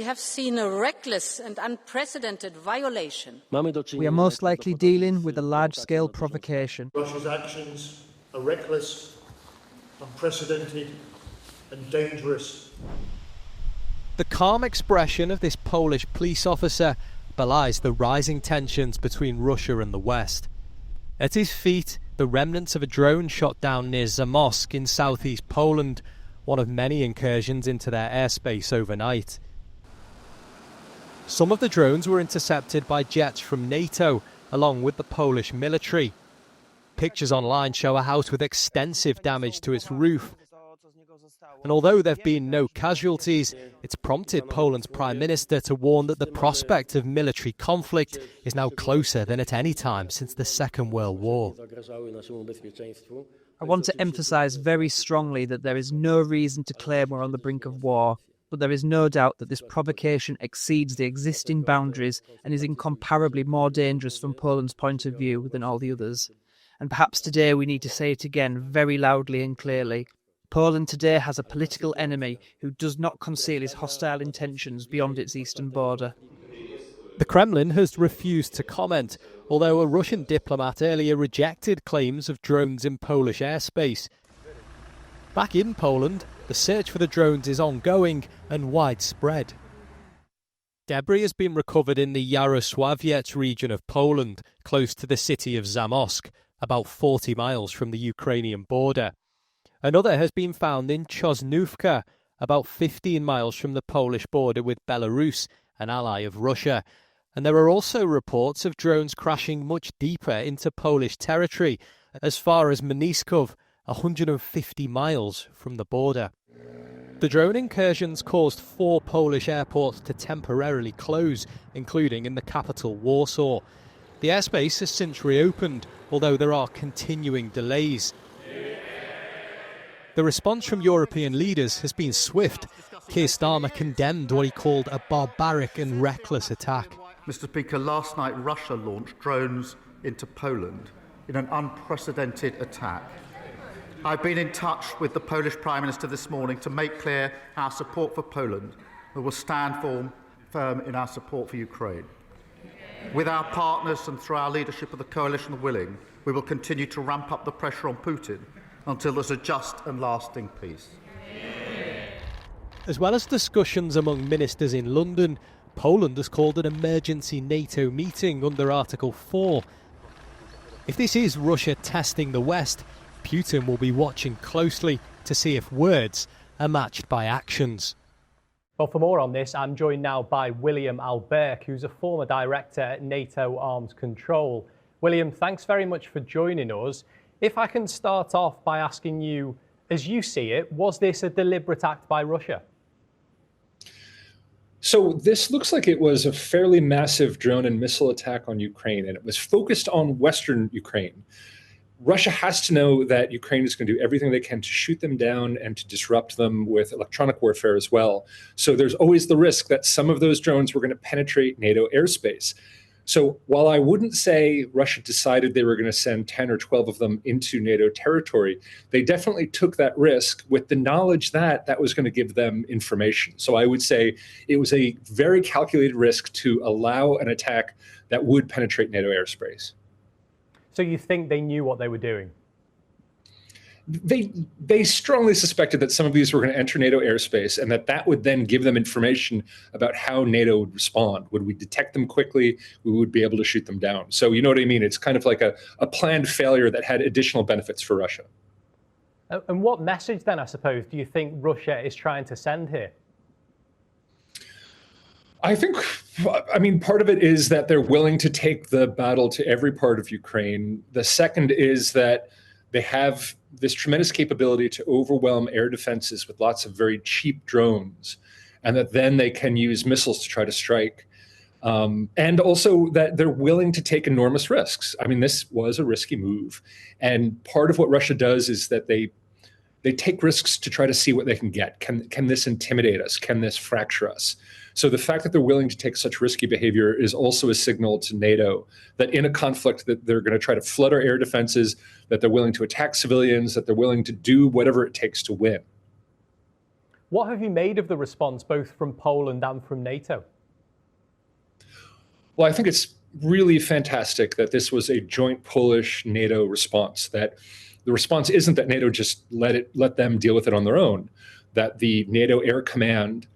have seen a reckless and unprecedented violation. We are most likely dealing with a large-scale provocation. Russia's actions are reckless, unprecedented and dangerous. The calm expression of this Polish police officer belies the rising tensions between Russia and the West. At his feet, the remnants of a drone shot down near Zamość in southeast Poland, one of many incursions into their airspace overnight. Some of the drones were intercepted by jets from NATO, along with the Polish military. Pictures online show a house with extensive damage to its roof. And although there have been no casualties, it's prompted Poland's Prime Minister to warn that the prospect of military conflict is now closer than at any time since the Second World War. I want to emphasise very strongly that there is no reason to claim we're on the brink of war, but there is no doubt that this provocation exceeds the existing boundaries and is incomparably more dangerous from Poland's point of view than all the others. And perhaps today we need to say it again very loudly and clearly. Poland today has a political enemy who does not conceal his hostile intentions beyond its eastern border. The Kremlin has refused to comment, although a Russian diplomat earlier rejected claims of drones in Polish airspace. Back in Poland, the search for the drones is ongoing and widespread. Debris has been recovered in the Yarosławiec region of Poland, close to the city of Zamość, about 40 miles from the Ukrainian border. Another has been found in Chosnówka, about 15 miles from the Polish border with Belarus, an ally of Russia. And there are also reports of drones crashing much deeper into Polish territory, as far as Mniszów, 150 miles from the border. The drone incursions caused 4 Polish airports to temporarily close, including in the capital Warsaw. The airspace has since reopened, although there are continuing delays. The response from European leaders has been swift. Keir Starmer condemned what he called a barbaric and reckless attack. Mr. Speaker, last night Russia launched drones into Poland in an unprecedented attack. I've been in touch with the Polish Prime Minister this morning to make clear our support for Poland. We will stand firm in our support for Ukraine. With our partners and through our leadership of the coalition willing, we will continue to ramp up the pressure on Putin until there's a just and lasting peace. As well as discussions among ministers in London, Poland has called an emergency NATO meeting under Article 4. If this is Russia testing the West, Putin will be watching closely to see if words are matched by actions. Well, for more on this, I'm joined now by William Alberk, who's a former director at NATO Arms Control. William, thanks very much for joining us. If I can start off by asking you, as you see it, was this a deliberate act by Russia? So this looks like it was a fairly massive drone and missile attack on Ukraine, and it was focused on Western Ukraine. Russia has to know that Ukraine is going to do everything they can to shoot them down and to disrupt them with electronic warfare as well. So there's always the risk that some of those drones were going to penetrate NATO airspace. So while I wouldn't say Russia decided they were going to send 10 or 12 of them into NATO territory, they definitely took that risk with the knowledge that that was going to give them information. So I would say it was a very calculated risk to allow an attack that would penetrate NATO airspace. So you think they knew what they were doing? They strongly suspected that some of these were going to enter NATO airspace and that would then give them information about how NATO would respond. Would we detect them quickly? We would be able to shoot them down. So you know what I mean? It's kind of like a planned failure that had additional benefits for Russia. And what message then, I suppose, do you think Russia is trying to send here? I mean, part of it is that they're willing to take the battle to every part of Ukraine. The second is that they have this tremendous capability to overwhelm air defenses with lots of very cheap drones, and that then they can use missiles to try to strike. And also that they're willing to take enormous risks. I mean, this was a risky move. And part of what Russia does is that they take risks to try to see what they can get. Can this intimidate us? Can this fracture us? So the fact that they're willing to take such risky behavior is also a signal to NATO that in a conflict that they're going to try to flood our air defenses, that they're willing to attack civilians, that they're willing to do whatever it takes to win. What have you made of the response, both from Poland and from NATO? Well, I think it's really fantastic that this was a joint Polish-NATO response, that the response isn't that NATO just let them deal with it on their own, that the NATO Air Command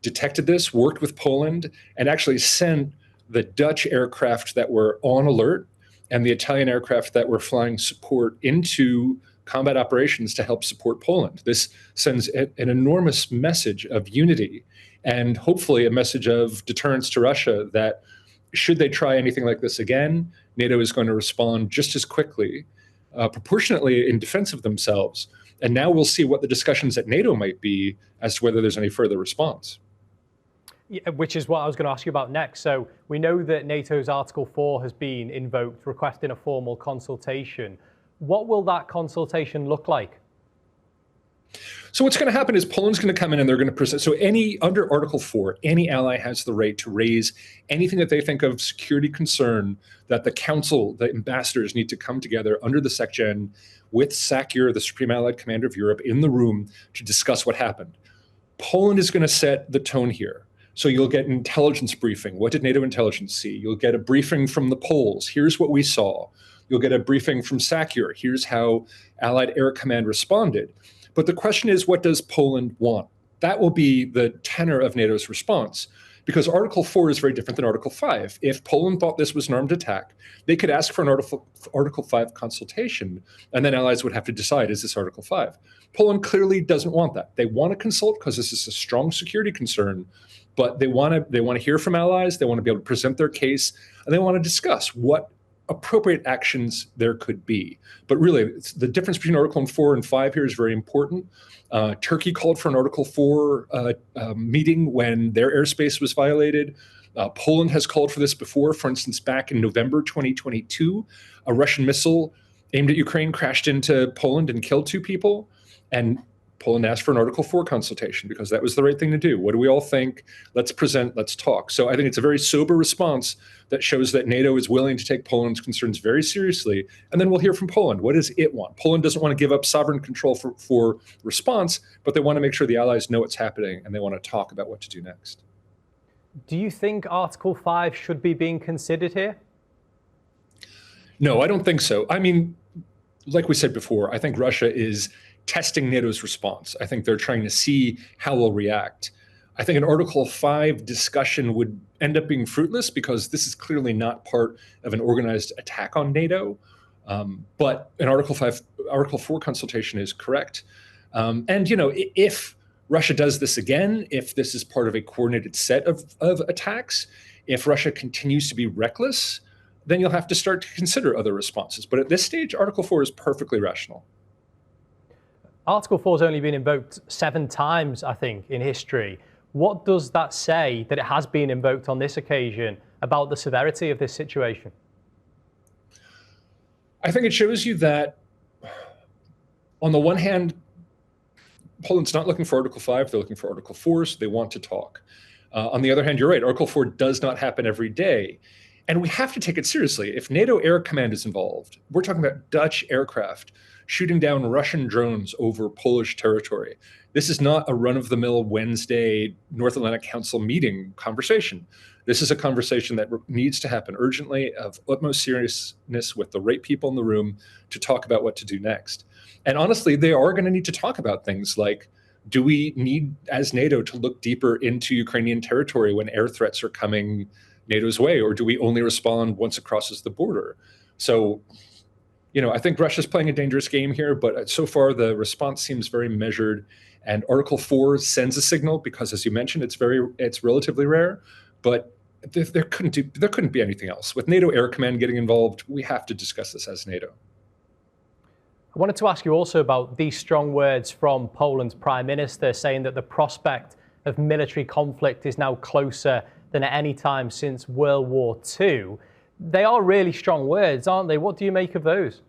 detected this, worked with Poland, and actually sent the Dutch aircraft that were on alert and the Italian aircraft that were flying support into combat operations to help support Poland. This sends an enormous message of unity and hopefully a message of deterrence to Russia that should they try anything like this again, NATO is going to respond just as quickly, proportionately in defense of themselves. And now we'll see what the discussions at NATO might be as to whether there's any further response. Yeah, which is what I was going to ask you about next. So we know that NATO's Article 4 has been invoked, requesting a formal consultation. What will that consultation look like? So what's going to happen is Poland's going to come in and they're going to present. So under Article 4, any ally has the right to raise anything that they think of security concern that the council, the ambassadors need to come together under the SecGen with SACEUR, the Supreme Allied Commander of Europe, in the room to discuss what happened. Poland is going to set the tone here. So you'll get an intelligence briefing. What did NATO intelligence see? You'll get a briefing from the Poles. Here's what we saw. You'll get a briefing from SACEUR. Here's how Allied Air Command responded. But the question is, what does Poland want? That will be the tenor of NATO's response, because Article 4 is very different than Article 5. If Poland thought this was an armed attack, they could ask for an Article 5 consultation, and then allies would have to decide, is this Article 5? Poland clearly doesn't want that. They want to consult because this is a strong security concern, but they want to hear from allies, they want to be able to present their case, and they want to discuss what appropriate actions there could be. But really, the difference between Article 4 and 5 here is very important. Turkey called for an Article 4 meeting when their airspace was violated. Poland has called for this before. For instance, back in November 2022, a Russian missile aimed at Ukraine crashed into Poland and killed 2 people. And Poland asked for an Article 4 consultation because that was the right thing to do. What do we all think? Let's present, let's talk. So I think it's a very sober response that shows that NATO is willing to take Poland's concerns very seriously. And then we'll hear from Poland. What does it want? Poland doesn't want to give up sovereign control for response, but they want to make sure the allies know what's happening and they want to talk about what to do next. Do you think Article 5 should be being considered here? No, I don't think so. I mean, like we said before, I think Russia is testing NATO's response. I think they're trying to see how we'll react. I think an Article 5 discussion would end up being fruitless because this is clearly not part of an organized attack on NATO. But an Article 4 consultation is correct. And, you know, if Russia does this again, if this is part of a coordinated set of attacks, if Russia continues to be reckless, then you'll have to start to consider other responses. But at this stage, Article 4 is perfectly rational. Article 4 has only been invoked 7 times, I think, in history. What does that say that it has been invoked on this occasion about the severity of this situation? I think it shows you that, on the one hand, Poland's not looking for Article 5, they're looking for Article 4, so they want to talk. On the other hand, you're right, Article 4 does not happen every day. And we have to take it seriously. If NATO Air Command is involved, we're talking about Dutch aircraft shooting down Russian drones over Polish territory. This is not a run-of-the-mill Wednesday North Atlantic Council meeting conversation. This is a conversation that needs to happen urgently, of utmost seriousness, with the right people in the room to talk about what to do next. And honestly, they are going to need to talk about things like, do we need, as NATO, to look deeper into Ukrainian territory when air threats are coming NATO's way, or do we only respond once it crosses the border? So, you know, I think Russia's playing a dangerous game here, but so far the response seems very measured. And Article 4 sends a signal because, as you mentioned, it's relatively rare, but there couldn't be anything else. With NATO Air Command getting involved, we have to discuss this as NATO. I wanted to ask you also about these strong words from Poland's Prime Minister, saying that the prospect of military conflict is now closer than at any time since World War II. They are really strong words, aren't they? What do you make of those?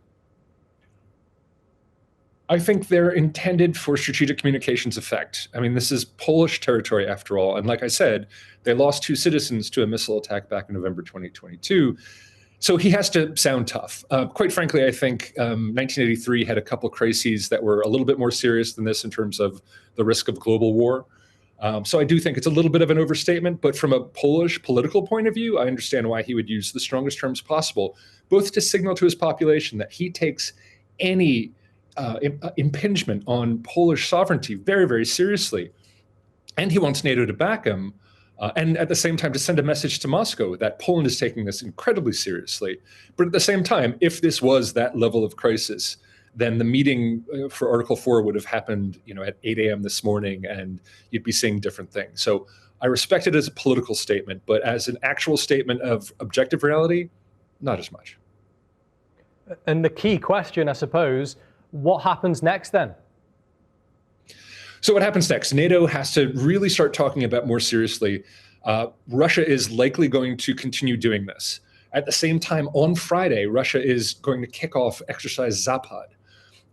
I think they're intended for strategic communications effect. I mean, this is Polish territory after all. And like I said, they lost 2 citizens to a missile attack back in November 2022. So he has to sound tough. Quite frankly, I think 1983 had a couple crises that were a little bit more serious than this in terms of the risk of global war. So I do think it's a little bit of an overstatement, but from a Polish political point of view, I understand why he would use the strongest terms possible, both to signal to his population that he takes any impingement on Polish sovereignty very, very seriously. And he wants NATO to back him. And at the same time, to send a message to Moscow that Poland is taking this incredibly seriously. But at the same time, if this was that level of crisis, then the meeting for Article 4 would have happened, at 8 a.m. this morning, and you'd be seeing different things. So I respect it as a political statement, but as an actual statement of objective reality, not as much. And the key question, I suppose, what happens next then? So what happens next? NATO has to really start talking about more seriously. Russia is likely going to continue doing this. At the same time, on Friday, Russia is going to kick off Exercise Zapad.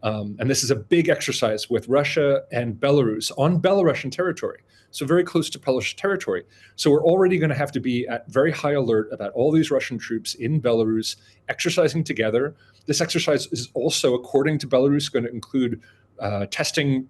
And this is a big exercise with Russia and Belarus on Belarusian territory, so very close to Polish territory. So we're already going to have to be at very high alert about all these Russian troops in Belarus exercising together. This exercise is also, according to Belarus, going to include testing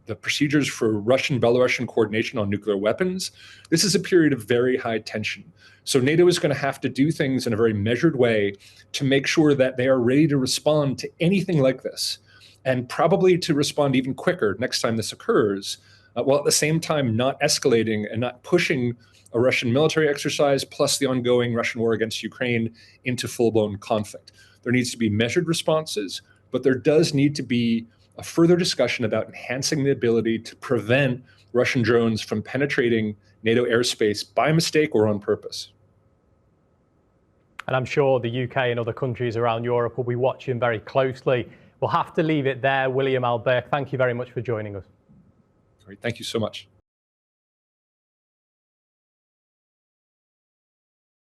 the procedures for Russian-Belarusian coordination on nuclear weapons. This is a period of very high tension. So NATO is going to have to do things in a very measured way to make sure that they are ready to respond to anything like this, and probably to respond even quicker next time this occurs, while at the same time not escalating and not pushing a Russian military exercise plus the ongoing Russian war against Ukraine into full-blown conflict. There needs to be measured responses, but there does need to be a further discussion about enhancing the ability to prevent Russian drones from penetrating NATO airspace by mistake or on purpose. And I'm sure the UK and other countries around Europe will be watching very closely. We'll have to leave it there. William Alberk, thank you very much for joining us. Great. Thank you so much.